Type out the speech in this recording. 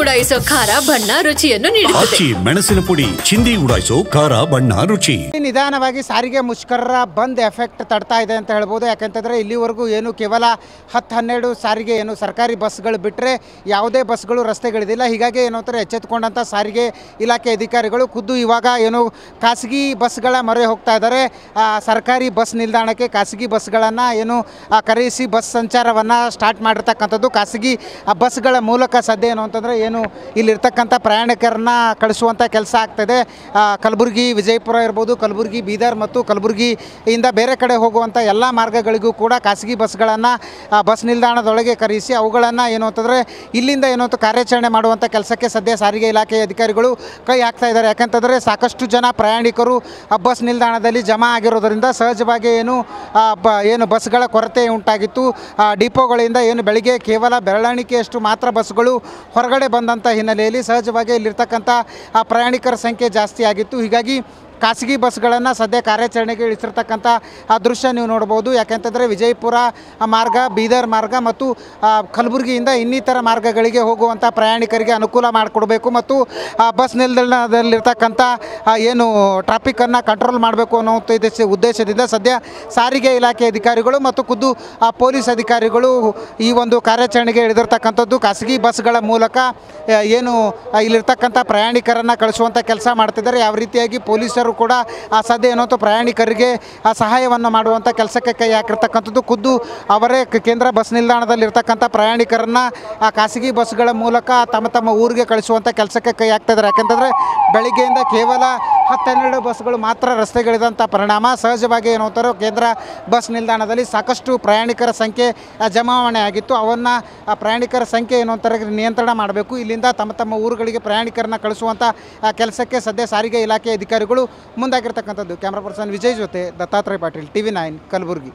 ಉಡಾಯಿಸೋ ಖಾರ ಬಣ್ಣ ರುಚಿಯನ್ನು ನೀಡುತ್ತದೆ. ಮೆಣಸಿನ ಪುಡಿ ಚಿಂದಿ ಉಡಾಯಿಸೋ ಖಾರ ಬಣ್ಣ ರುಚಿ. ನಿಧಾನವಾಗಿ ಸಾರಿಗೆ ಮುಷ್ಕರರ ಬಂದ್ ಎಫೆಕ್ಟ್ ತಡ್ತಾ ಇದೆ ಅಂತ ಹೇಳ್ಬೋದು. ಯಾಕೆಂತಂದರೆ ಇಲ್ಲಿವರೆಗೂ ಏನು ಕೇವಲ 10-12 ಸಾರಿಗೆ ಏನು ಸರ್ಕಾರಿ ಬಸ್ಗಳು ಬಿಟ್ಟರೆ ಯಾವುದೇ ಬಸ್ಗಳು ರಸ್ತೆಗಳಿದಿಲ್ಲ. ಹೀಗಾಗಿ ಏನು ಅಂತಾರೆ ಎಚ್ಚೆತ್ತುಕೊಂಡಂಥ ಸಾರಿಗೆ ಇಲಾಖೆ ಅಧಿಕಾರಿಗಳು ಖುದ್ದು ಇವಾಗ ಏನು ಖಾಸಗಿ ಬಸ್ಗಳ ಮೊರೆ ಹೋಗ್ತಾ ಇದ್ದಾರೆ. ಸರ್ಕಾರಿ ಬಸ್ ನಿಲ್ದಾಣಕ್ಕೆ ಖಾಸಗಿ ಬಸ್ಗಳನ್ನು ಏನು ಕರೆಯಿಸಿ ಬಸ್ ಸಂಚಾರವನ್ನು ಸ್ಟಾರ್ಟ್ ಮಾಡಿರ್ತಕ್ಕಂಥದ್ದು. ಖಾಸಗಿ ಬಸ್ಗಳ ಮೂಲಕ ಸದ್ಯ ಏನು ಅಂತಂದರೆ ಏನು ಇಲ್ಲಿರ್ತಕ್ಕಂಥ ಪ್ರಯಾಣಿಕರನ್ನ ಕಳಿಸುವಂಥ ಕೆಲಸ ಆಗ್ತದೆ. ಕಲಬುರಗಿ ವಿಜಯಪುರ ಇರ್ಬೋದು, ಕಲಬುರಗಿ ಬೀದರ್ ಮತ್ತು ಕಲಬುರಗಿಯಿಂದ ಬೇರೆ ಕಡೆ ಹೋಗುವಂಥ ಎಲ್ಲ ಮಾರ್ಗಗಳಿಗೂ ಕೂಡ ಖಾಸಗಿ ಬಸ್ಗಳನ್ನು ಬಸ್ ನಿಲ್ದಾಣದೊಳಗೆ ಕರೆಯಿಸಿ ಅವುಗಳನ್ನು ಏನು ಅಂತಂದರೆ ಇಲ್ಲಿಂದ ಏನು ಅಂತ ಕಾರ್ಯಾಚರಣೆ ಮಾಡುವಂಥ ಕೆಲಸಕ್ಕೆ ಸದ್ಯ ಸಾರಿಗೆ ಇಲಾಖೆ ಅಧಿಕಾರಿಗಳು ಕೈ ಹಾಕ್ತಾ ಇದ್ದಾರೆ. ಯಾಕಂತಂದರೆ ಸಾಕಷ್ಟು ಜನ ಪ್ರಯಾಣಿಕರು ಬಸ್ ನಿಲ್ದಾಣದಲ್ಲಿ ಜಮಾ ಆಗಿರೋದರಿಂದ ಸಹಜವಾಗಿ ಏನು ಬಸ್ಗಳ ಕೊರತೆ ಉಂಟಾಗಿತ್ತು. ಡಿಪೋಗಳಿಂದ ಏನು ಬೆಳಿಗ್ಗೆ ಕೇವಲ ಬೆರಳಿಕೆಯಷ್ಟು ಮಾತ್ರ ಬಸ್ಗಳು ಹೊರಗಡೆ ಬಂದಂಥ ಹಿನ್ನೆಲೆಯಲ್ಲಿ ಸಹಜವಾಗಿ ಇಲ್ಲಿರ್ತಕ್ಕಂಥ ಪ್ರಯಾಣಿಕರ ಸಂಖ್ಯೆ ಜಾಸ್ತಿ ಆಗಿತ್ತು. ಹೀಗಾಗಿ ಖಾಸಗಿ ಬಸ್ಗಳನ್ನು ಸದ್ಯ ಕಾರ್ಯಾಚರಣೆಗೆ ಇಳಿಸಿರ್ತಕ್ಕಂಥ ದೃಶ್ಯ ನೀವು ನೋಡ್ಬೋದು. ಯಾಕೆಂತಂದರೆ ವಿಜಯಪುರ ಮಾರ್ಗ, ಬೀದರ್ ಮಾರ್ಗ ಮತ್ತು ಕಲಬುರಗಿಯಿಂದ ಇನ್ನಿತರ ಮಾರ್ಗಗಳಿಗೆ ಹೋಗುವಂಥ ಪ್ರಯಾಣಿಕರಿಗೆ ಅನುಕೂಲ ಮಾಡಿಕೊಡಬೇಕು ಮತ್ತು ಬಸ್ ನಿಲ್ದಾಣದಲ್ಲಿರ್ತಕ್ಕಂಥ ಏನು ಟ್ರಾಫಿಕ್ಕನ್ನು ಕಂಟ್ರೋಲ್ ಮಾಡಬೇಕು ಅನ್ನೋ ಉದ್ದೇಶದಿಂದ ಸದ್ಯ ಸಾರಿಗೆ ಇಲಾಖೆ ಅಧಿಕಾರಿಗಳು ಮತ್ತು ಖುದ್ದು ಪೊಲೀಸ್ ಅಧಿಕಾರಿಗಳು ಈ ಒಂದು ಕಾರ್ಯಾಚರಣೆಗೆ ಇಳಿದಿರ್ತಕ್ಕಂಥದ್ದು. ಖಾಸಗಿ ಬಸ್ಗಳ ಮೂಲಕ ಏನು ಇಲ್ಲಿರ್ತಕ್ಕಂಥ ಪ್ರಯಾಣಿಕರನ್ನು ಕಳಿಸುವಂಥ ಕೆಲಸ ಮಾಡ್ತಿದ್ದಾರೆ. ಯಾವ ರೀತಿಯಾಗಿ ಪೊಲೀಸರು ಕೂಡ ಸದ್ಯ ಏನೋ ಪ್ರಯಾಣಿಕರಿಗೆ ಸಹಾಯವನ್ನು ಮಾಡುವಂಥ ಕೆಲಸಕ್ಕೆ ಕೈ ಹಾಕಿರ್ತಕ್ಕಂಥದ್ದು. ಖುದ್ದು ಅವರೇ ಕೇಂದ್ರ ಬಸ್ ನಿಲ್ದಾಣದಲ್ಲಿರ್ತಕ್ಕಂಥ ಪ್ರಯಾಣಿಕರನ್ನು ಖಾಸಗಿ ಬಸ್ಗಳ ಮೂಲಕ ತಮ್ಮ ಊರಿಗೆ ಕಳಿಸುವಂಥ ಕೆಲಸಕ್ಕೆ ಕೈ ಹಾಕ್ತಿದ್ದಾರೆ. ಯಾಕೆಂತಂದರೆ ಬೆಳಿಗ್ಗೆಯಿಂದ ಕೇವಲ 10-12 ಬಸ್ಗಳು ಮಾತ್ರ ರಸ್ತೆಗಳಿದಂಥ ಪರಿಣಾಮ ಸಹಜವಾಗಿ ಏನು ಅಂತಾರೋ ಕೇಂದ್ರ ಬಸ್ ನಿಲ್ದಾಣದಲ್ಲಿ ಸಾಕಷ್ಟು ಪ್ರಯಾಣಿಕರ ಸಂಖ್ಯೆ ಜಮಾವಣೆ ಆಗಿತ್ತು. ಅವನ್ನು ಪ್ರಯಾಣಿಕರ ಸಂಖ್ಯೆ ಏನು ಅಂತಾರೆ ನಿಯಂತ್ರಣ ಮಾಡಬೇಕು. ಇಲ್ಲಿಂದ ತಮ್ಮ ಊರುಗಳಿಗೆ ಪ್ರಯಾಣಿಕರನ್ನ ಕಳಿಸುವಂಥ ಕೆಲಸಕ್ಕೆ ಸದ್ಯ ಸಾರಿಗೆ ಇಲಾಖೆ ಅಧಿಕಾರಿಗಳು ಮುಂದಾಗಿರ್ತಕ್ಕಂಥದ್ದು. ಕ್ಯಾಮ್ರಾ ಪರ್ಸನ್ ವಿಜಯ್ ಜೊತೆ ದತ್ತಾತ್ರೇಯ ಪಾಟೀಲ್, TV9 ಕಲಬುರಗಿ.